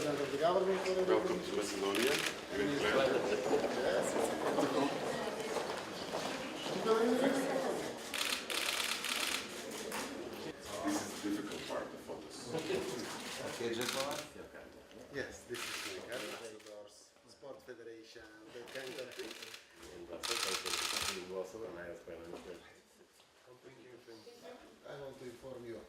President of the government. Welcome to Macedonia. Great pleasure. Yes. This is the difficult part, the photos. Yes, this is like ambassadors, sport federation, that kind of thing. I want to inform you.